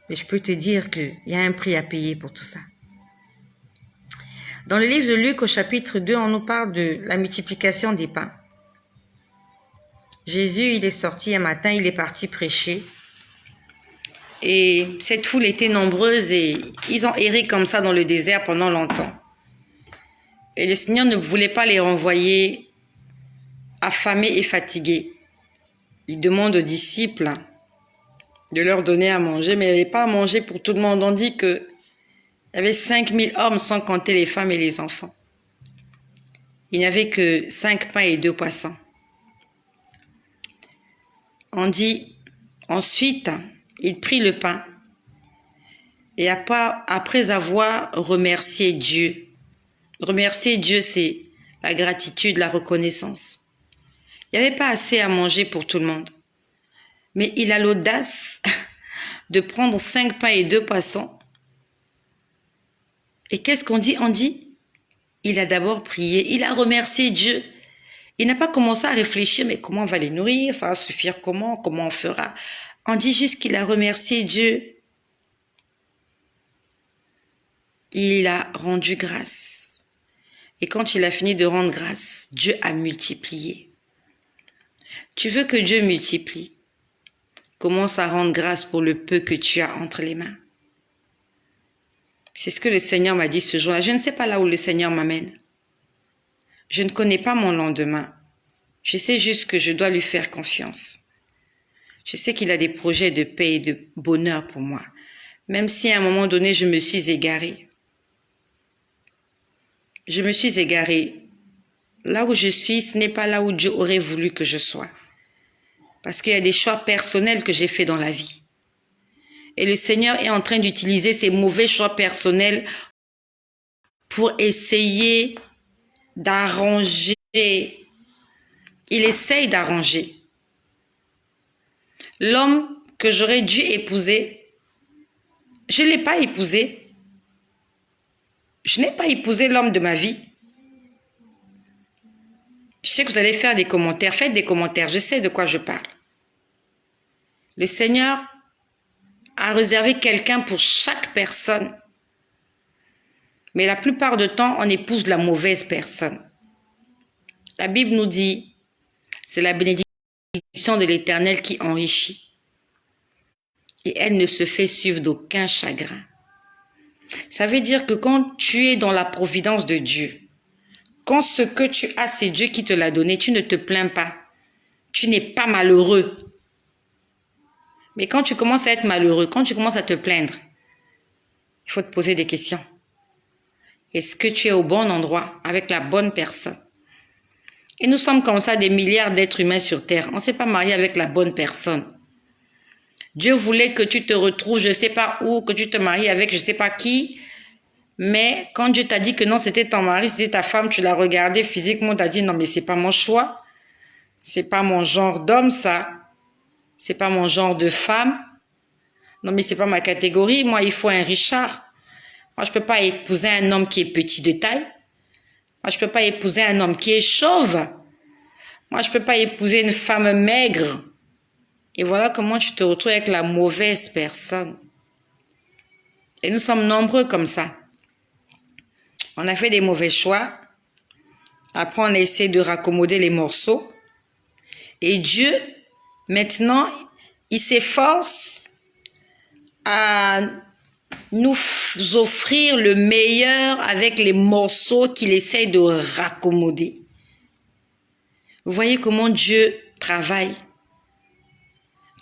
Mais je peux te dire qu'il y a un prix à payer pour tout ça. Dans le livre de Luc, au chapitre 2, on nous parle de la multiplication des pains. Jésus, il est sorti un matin, il est parti prêcher. Et cette foule était nombreuse et ils ont erré comme ça dans le désert pendant longtemps. Et le Seigneur ne voulait pas les renvoyer affamés et fatigués. Il demande aux disciples de leur donner à manger, mais il n'y avait pas à manger pour tout le monde. On dit qu'il y avait 5000 hommes sans compter les femmes et les enfants. Il n'y avait que 5 pains et 2 poissons. On dit ensuite, il prit le pain et après avoir remercié Dieu. Remercier Dieu, c'est la gratitude, la reconnaissance. Il n'y avait pas assez à manger pour tout le monde. Mais il a l'audace de prendre 5 pains et 2 poissons. Et qu'est-ce qu'on dit? On dit, il a d'abord prié, il a remercié Dieu. Il n'a pas commencé à réfléchir, mais comment on va les nourrir, ça va suffire comment on fera. On dit juste qu'il a remercié Dieu. Il a rendu grâce. Et quand il a fini de rendre grâce, Dieu a multiplié. Tu veux que Dieu multiplie? Commence à rendre grâce pour le peu que tu as entre les mains. C'est ce que le Seigneur m'a dit ce jour-là. Je ne sais pas là où le Seigneur m'amène. Je ne connais pas mon lendemain. Je sais juste que je dois lui faire confiance. Je sais qu'il a des projets de paix et de bonheur pour moi. Même si à un moment donné, je me suis égarée. Je me suis égarée. Là où je suis, ce n'est pas là où Dieu aurait voulu que je sois. Parce qu'il y a des choix personnels que j'ai faits dans la vie. Et le Seigneur est en train d'utiliser ces mauvais choix personnels pour essayer d'arranger. Il essaye d'arranger. L'homme que j'aurais dû épouser, je ne l'ai pas épousé. Je n'ai pas épousé l'homme de ma vie. Je sais que vous allez faire des commentaires. Faites des commentaires. Je sais de quoi je parle. Le Seigneur a réservé quelqu'un pour chaque personne. Mais la plupart du temps, on épouse la mauvaise personne. La Bible nous dit, c'est la bénédiction de l'Éternel qui enrichit. Et elle ne se fait suivre d'aucun chagrin. Ça veut dire que quand tu es dans la providence de Dieu, quand ce que tu as, c'est Dieu qui te l'a donné, tu ne te plains pas. Tu n'es pas malheureux. Mais quand tu commences à être malheureux, quand tu commences à te plaindre, il faut te poser des questions. Est-ce que tu es au bon endroit, avec la bonne personne? Et nous sommes comme ça des milliards d'êtres humains sur Terre. On ne s'est pas marié avec la bonne personne. Dieu voulait que tu te retrouves, je ne sais pas où, que tu te maries avec je ne sais pas qui. Mais quand Dieu t'a dit que non, c'était ton mari, c'était ta femme, tu l'as regardé physiquement, tu as dit non, mais ce n'est pas mon choix. Ce n'est pas mon genre d'homme, ça. Ce n'est pas mon genre de femme. Non, mais ce n'est pas ma catégorie. Moi, il faut un Richard. Moi, je ne peux pas épouser un homme qui est petit de taille. Moi, je ne peux pas épouser un homme qui est chauve. Moi, je ne peux pas épouser une femme maigre. Et voilà comment tu te retrouves avec la mauvaise personne. Et nous sommes nombreux comme ça. On a fait des mauvais choix. Après, on a essayé de raccommoder les morceaux. Et Dieu, maintenant, il s'efforce à nous offrir le meilleur avec les morceaux qu'il essaye de raccommoder. Vous voyez comment Dieu travaille.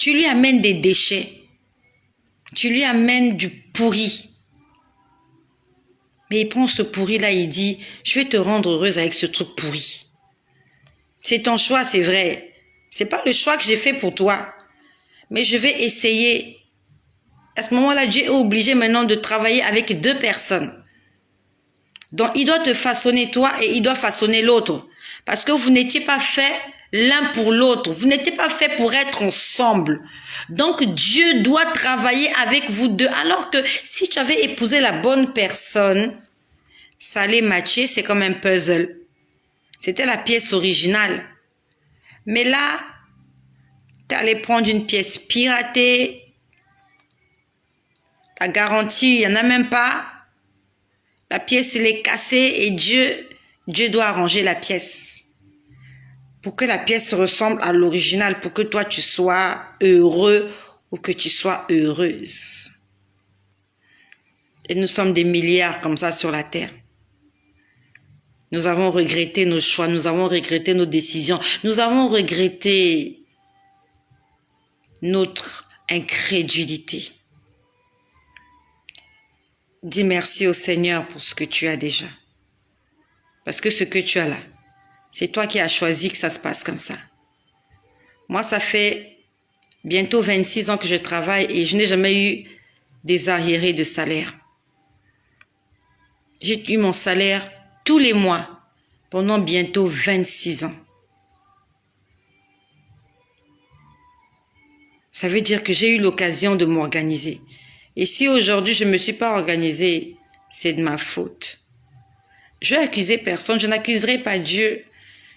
Tu lui amènes des déchets. Tu lui amènes du pourri. Mais il prend ce pourri-là, il dit, je vais te rendre heureuse avec ce truc pourri. C'est ton choix, c'est vrai. C'est pas le choix que j'ai fait pour toi. Mais je vais essayer. À ce moment-là, Dieu est obligé maintenant de travailler avec deux personnes. Donc, il doit te façonner toi et il doit façonner l'autre. Parce que vous n'étiez pas fait l'un pour l'autre. Vous n'étiez pas fait pour être ensemble. Donc, Dieu doit travailler avec vous deux. Alors que si tu avais épousé la bonne personne, ça allait matcher, c'est comme un puzzle. C'était la pièce originale. Mais là, tu allais prendre une pièce piratée. La garantie, il n'y en a même pas. La pièce, elle est cassée et Dieu doit arranger la pièce. Pour que la pièce ressemble à l'original, pour que toi, tu sois heureux ou que tu sois heureuse. Et nous sommes des milliards comme ça sur la terre. Nous avons regretté nos choix, nous avons regretté nos décisions, nous avons regretté notre incrédulité. Dis merci au Seigneur pour ce que tu as déjà. Parce que ce que tu as là, c'est toi qui as choisi que ça se passe comme ça. Moi, ça fait bientôt 26 ans que je travaille et je n'ai jamais eu des arriérés de salaire. J'ai eu mon salaire tous les mois pendant bientôt 26 ans. Ça veut dire que j'ai eu l'occasion de m'organiser. Et si aujourd'hui je ne me suis pas organisée, c'est de ma faute. Je vais accuser personne, je n'accuserai pas Dieu.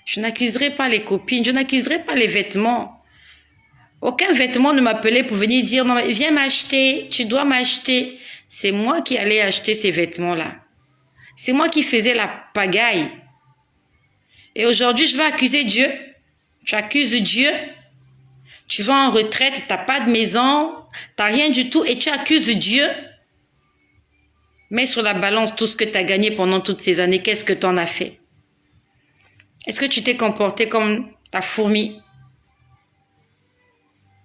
Je n'accuserai pas les copines, je n'accuserai pas les vêtements. Aucun vêtement ne m'appelait pour venir dire, non, mais viens m'acheter, tu dois m'acheter. C'est moi qui allais acheter ces vêtements-là. C'est moi qui faisais la pagaille. Et aujourd'hui, je vais accuser Dieu. Tu accuses Dieu. Tu vas en retraite, tu n'as pas de maison, tu n'as rien du tout et tu accuses Dieu. Mets sur la balance tout ce que tu as gagné pendant toutes ces années. Qu'est-ce que tu en as fait? Est-ce que tu t'es comporté comme ta fourmi?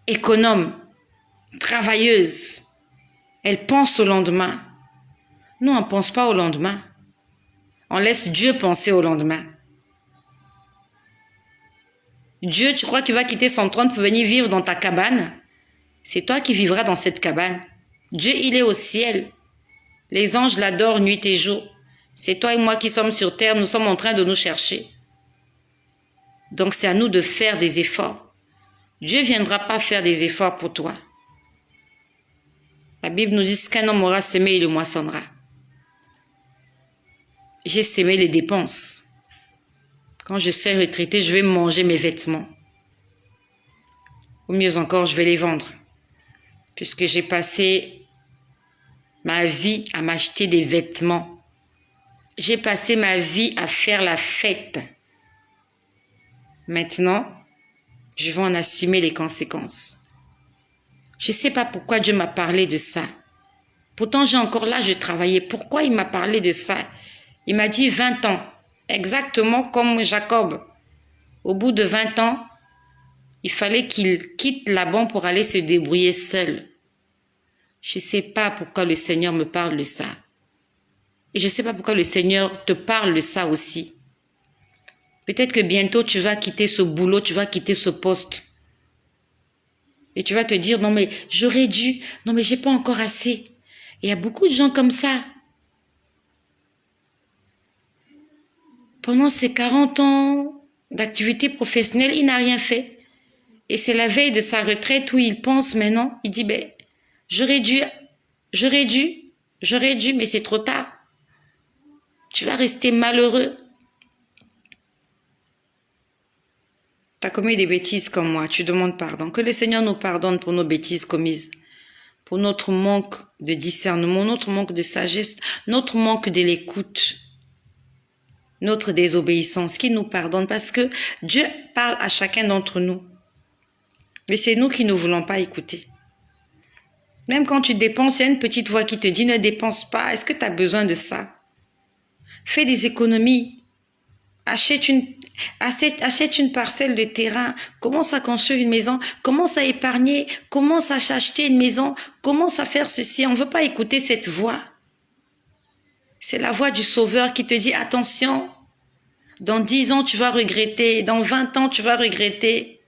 Économe, travailleuse. Elle pense au lendemain. Nous, on ne pense pas au lendemain. On laisse Dieu penser au lendemain. Dieu, tu crois qu'il va quitter son trône pour venir vivre dans ta cabane? C'est toi qui vivras dans cette cabane. Dieu, il est au ciel. Les anges l'adorent nuit et jour. C'est toi et moi qui sommes sur terre, nous sommes en train de nous chercher. Donc c'est à nous de faire des efforts. Dieu ne viendra pas faire des efforts pour toi. La Bible nous dit qu'un homme aura semé, il le moissonnera. J'ai semé les dépenses. Quand je serai retraité, je vais manger mes vêtements. Ou mieux encore, je vais les vendre. Puisque j'ai passé ma vie à m'acheter des vêtements. J'ai passé ma vie à faire la fête. Maintenant, je vais en assumer les conséquences. Je ne sais pas pourquoi Dieu m'a parlé de ça. Pourtant, j'ai encore l'âge de travailler. Pourquoi il m'a parlé de ça? Il m'a dit 20 ans. Exactement comme Jacob. Au bout de 20 ans, il fallait qu'il quitte Laban pour aller se débrouiller seul. Je ne sais pas pourquoi le Seigneur me parle de ça. Et je ne sais pas pourquoi le Seigneur te parle de ça aussi. Peut-être que bientôt tu vas quitter ce boulot, tu vas quitter ce poste. Et tu vas te dire, non mais j'aurais dû, non mais j'ai pas encore assez. Et il y a beaucoup de gens comme ça. Pendant ces 40 ans d'activité professionnelle, il n'a rien fait. Et c'est la veille de sa retraite où il pense maintenant, il dit, ben, j'aurais dû, mais c'est trop tard. Tu vas rester malheureux. Tu as commis des bêtises comme moi, tu demandes pardon. Que le Seigneur nous pardonne pour nos bêtises commises, pour notre manque de discernement, notre manque de sagesse, notre manque de l'écoute, notre désobéissance, qu'il nous pardonne parce que Dieu parle à chacun d'entre nous. Mais c'est nous qui ne voulons pas écouter. Même quand tu dépenses, il y a une petite voix qui te dit ne dépense pas. Est-ce que tu as besoin de ça? Fais des économies. Achète une parcelle de terrain, commence à construire une maison, commence à épargner, commence à acheter une maison, commence à faire ceci. On ne veut pas écouter cette voix. C'est la voix du Sauveur qui te dit attention, dans 10 ans tu vas regretter, dans 20 ans tu vas regretter.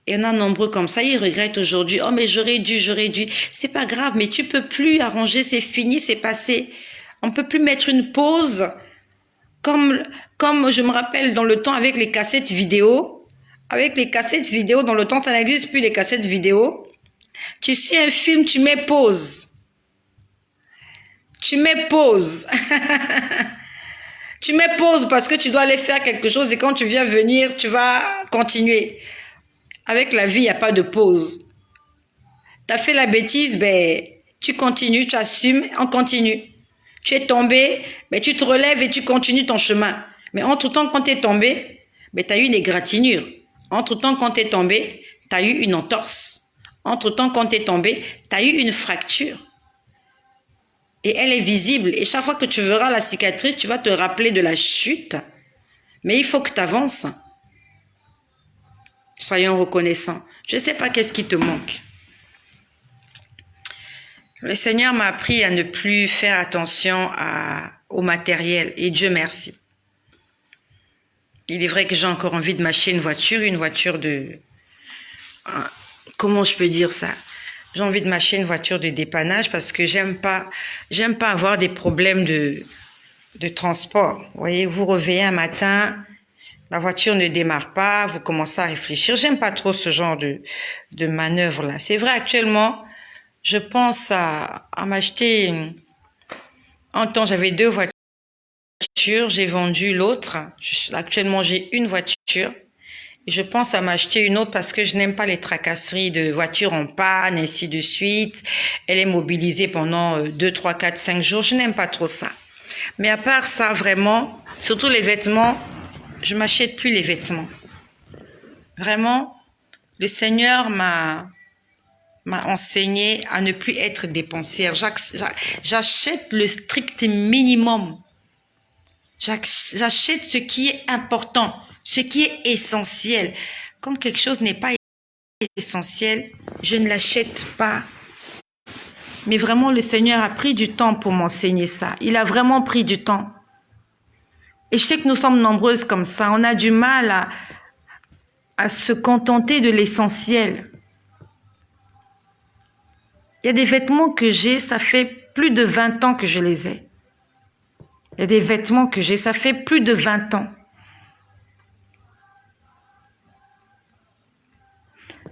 Il y en a nombreux comme ça, ils regrettent aujourd'hui. Oh mais j'aurais dû. C'est pas grave, mais tu peux plus arranger, c'est fini, c'est passé. On peut plus mettre une pause. Comme je me rappelle dans le temps avec les cassettes vidéo. Avec les cassettes vidéo, dans le temps, ça n'existe plus les cassettes vidéo. Tu suis un film, tu mets pause. Tu mets pause. Tu mets pause parce que tu dois aller faire quelque chose et quand tu viens venir, tu vas continuer. Avec la vie, il n'y a pas de pause. Tu as fait la bêtise, ben, tu continues, tu assumes, on continue. Tu es tombé, ben, tu te relèves et tu continues ton chemin. Mais entre-temps, quand tu es tombé, ben, tu as eu une égratignure. Entre-temps, quand tu es tombé, tu as eu une entorse. Entre-temps, quand tu es tombé, tu as eu une fracture. Et elle est visible. Et chaque fois que tu verras la cicatrice, tu vas te rappeler de la chute. Mais il faut que tu avances. Soyons reconnaissants. Je ne sais pas qu'est-ce qui te manque. Le Seigneur m'a appris à ne plus faire attention au matériel. Et Dieu merci. Il est vrai que j'ai encore envie de m'acheter une voiture de... Comment je peux dire ça? J'ai envie de m'acheter une voiture de dépannage parce que j'aime pas avoir des problèmes de transport. Vous voyez, vous réveillez un matin, la voiture ne démarre pas, vous commencez à réfléchir. J'aime pas trop ce genre de manœuvre-là. C'est vrai, actuellement, je pense à m'acheter... En temps, j'avais 2 voitures. voiture, j'ai vendu l'autre. Actuellement, j'ai une voiture. Et je pense à m'acheter une autre parce que je n'aime pas les tracasseries de voiture en panne, ainsi de suite. Elle est mobilisée pendant 2, 3, 4, 5 jours. Je n'aime pas trop ça. Mais à part ça, vraiment, surtout les vêtements, je m'achète plus les vêtements. Vraiment, le Seigneur m'a enseigné à ne plus être dépensière. J'achète le strict minimum. J'achète ce qui est important, ce qui est essentiel. Quand quelque chose n'est pas essentiel, je ne l'achète pas. Mais vraiment, le Seigneur a pris du temps pour m'enseigner ça. Il a vraiment pris du temps. Et je sais que nous sommes nombreuses comme ça. On a du mal à se contenter de l'essentiel. Il y a des vêtements que j'ai, ça fait plus de 20 ans que je les ai. Il y a des vêtements que j'ai, ça fait plus de 20 ans.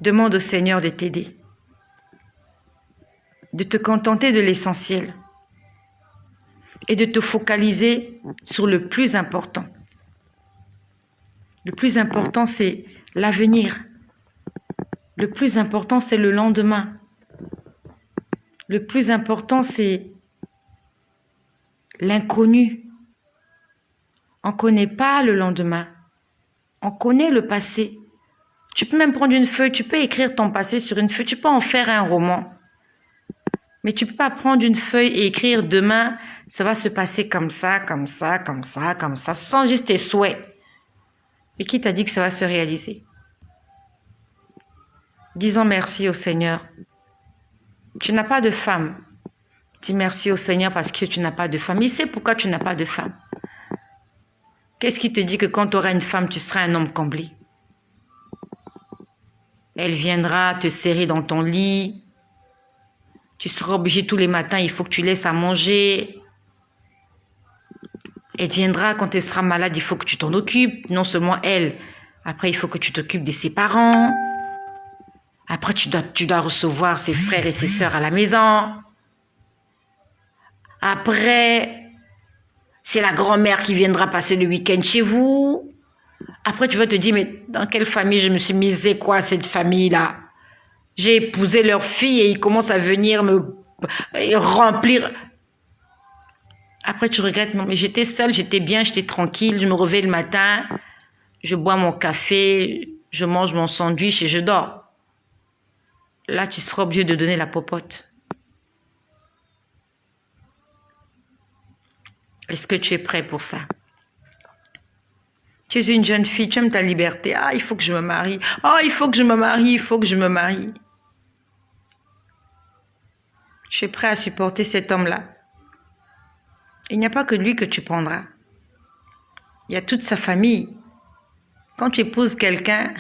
Demande au Seigneur de t'aider. De te contenter de l'essentiel. Et de te focaliser sur le plus important. Le plus important, c'est l'avenir. Le plus important, c'est le lendemain. Le plus important, c'est l'inconnu. On ne connaît pas le lendemain. On connaît le passé. Tu peux même prendre une feuille, tu peux écrire ton passé sur une feuille, tu peux en faire un roman. Mais tu ne peux pas prendre une feuille et écrire demain, ça va se passer comme ça, comme ça, comme ça, comme ça. Ce sont juste tes souhaits. Mais qui t'a dit que ça va se réaliser? Disons merci au Seigneur. Tu n'as pas de femme. Dis merci au Seigneur parce que tu n'as pas de femme. Il sait pourquoi tu n'as pas de femme. Qu'est-ce qui te dit que quand tu auras une femme, tu seras un homme comblé? Elle viendra te serrer dans ton lit. Tu seras obligé tous les matins, il faut que tu laisses à manger. Elle viendra quand elle sera malade, il faut que tu t'en occupes. Non seulement elle, après il faut que tu t'occupes de ses parents. Après tu dois recevoir ses frères et ses sœurs à la maison. Après, c'est la grand-mère qui viendra passer le week-end chez vous. Après tu vas te dire, mais dans quelle famille je me suis mise, c'est quoi cette famille-là? J'ai épousé leur fille et ils commencent à venir me remplir. Après, tu regrettes, non, mais j'étais seule, j'étais bien, j'étais tranquille, je me réveille le matin, je bois mon café, je mange mon sandwich et je dors. Là, tu seras obligé de donner la popote. Est-ce que tu es prêt pour ça? Tu es une jeune fille, tu aimes ta liberté. Ah, il faut que je me marie. Ah, il faut que je me marie, il faut que je me marie. Je suis prêt à supporter cet homme-là. Il n'y a pas que lui que tu prendras. Il y a toute sa famille. Quand tu épouses quelqu'un,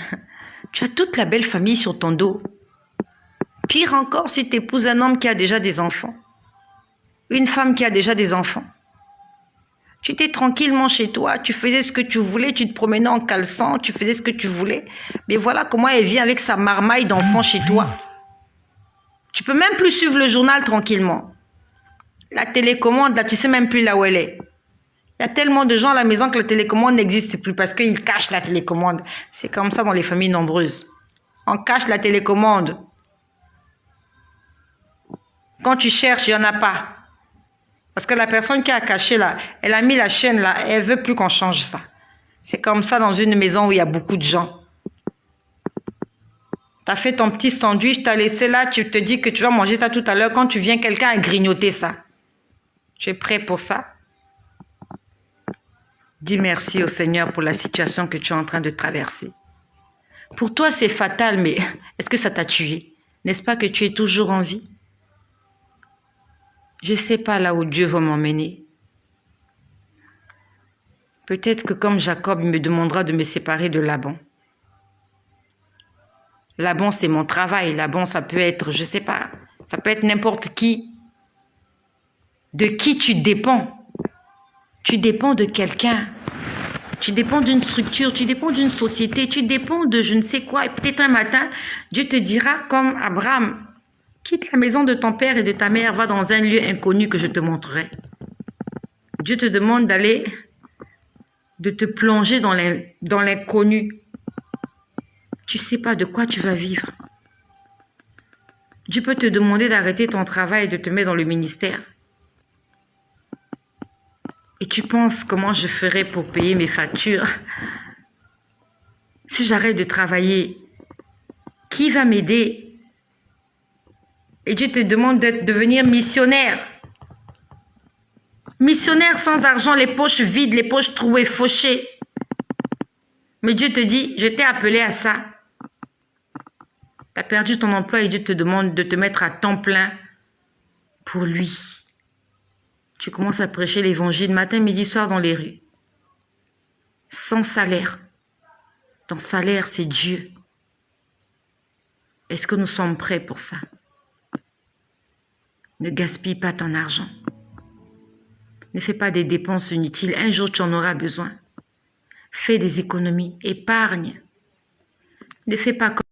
tu as toute la belle famille sur ton dos. Pire encore si tu épouses un homme qui a déjà des enfants. Une femme qui a déjà des enfants. Tu étais tranquillement chez toi, tu faisais ce que tu voulais, tu te promenais en caleçon, tu faisais ce que tu voulais. Mais voilà comment elle vient avec sa marmaille d'enfant chez toi. Tu peux même plus suivre le journal tranquillement. La télécommande, là, tu sais même plus là où elle est. Il y a tellement de gens à la maison que la télécommande n'existe plus parce qu'ils cachent la télécommande. C'est comme ça dans les familles nombreuses. On cache la télécommande. Quand tu cherches, il n'y en a pas. Parce que la personne qui a caché là, elle a mis la chaîne là, elle veut plus qu'on change ça. C'est comme ça dans une maison où il y a beaucoup de gens. Tu as fait ton petit sandwich, tu as laissé là, tu te dis que tu vas manger ça tout à l'heure. Quand tu viens, quelqu'un a grignoté ça. Tu es prêt pour ça? Dis merci au Seigneur pour la situation que tu es en train de traverser. Pour toi, c'est fatal, mais est-ce que ça t'a tué? N'est-ce pas que tu es toujours en vie? Je ne sais pas là où Dieu va m'emmener. Peut-être que comme Jacob, il me demandera de me séparer de Laban. Laban, c'est mon travail. Laban, ça peut être, je ne sais pas, ça peut être n'importe qui. De qui tu dépends? Tu dépends de quelqu'un. Tu dépends d'une structure, tu dépends d'une société, tu dépends de je ne sais quoi. Et peut-être un matin, Dieu te dira comme Abraham, quitte la maison de ton père et de ta mère, va dans un lieu inconnu que je te montrerai. Dieu te demande de te plonger dans l'inconnu. Tu ne sais pas de quoi tu vas vivre. Dieu peut te demander d'arrêter ton travail et de te mettre dans le ministère. Et tu penses comment je ferai pour payer mes factures? Si j'arrête de travailler, qui va m'aider? Et Dieu te demande de devenir missionnaire. Missionnaire sans argent, les poches vides, les poches trouées, fauchées. Mais Dieu te dit, je t'ai appelé à ça. Tu as perdu ton emploi et Dieu te demande de te mettre à temps plein pour lui. Tu commences à prêcher l'évangile matin, midi, soir dans les rues. Sans salaire. Ton salaire, c'est Dieu. Est-ce que nous sommes prêts pour ça? Ne gaspille pas ton argent. Ne fais pas des dépenses inutiles. Un jour, tu en auras besoin. Fais des économies. Épargne. Ne fais pas comme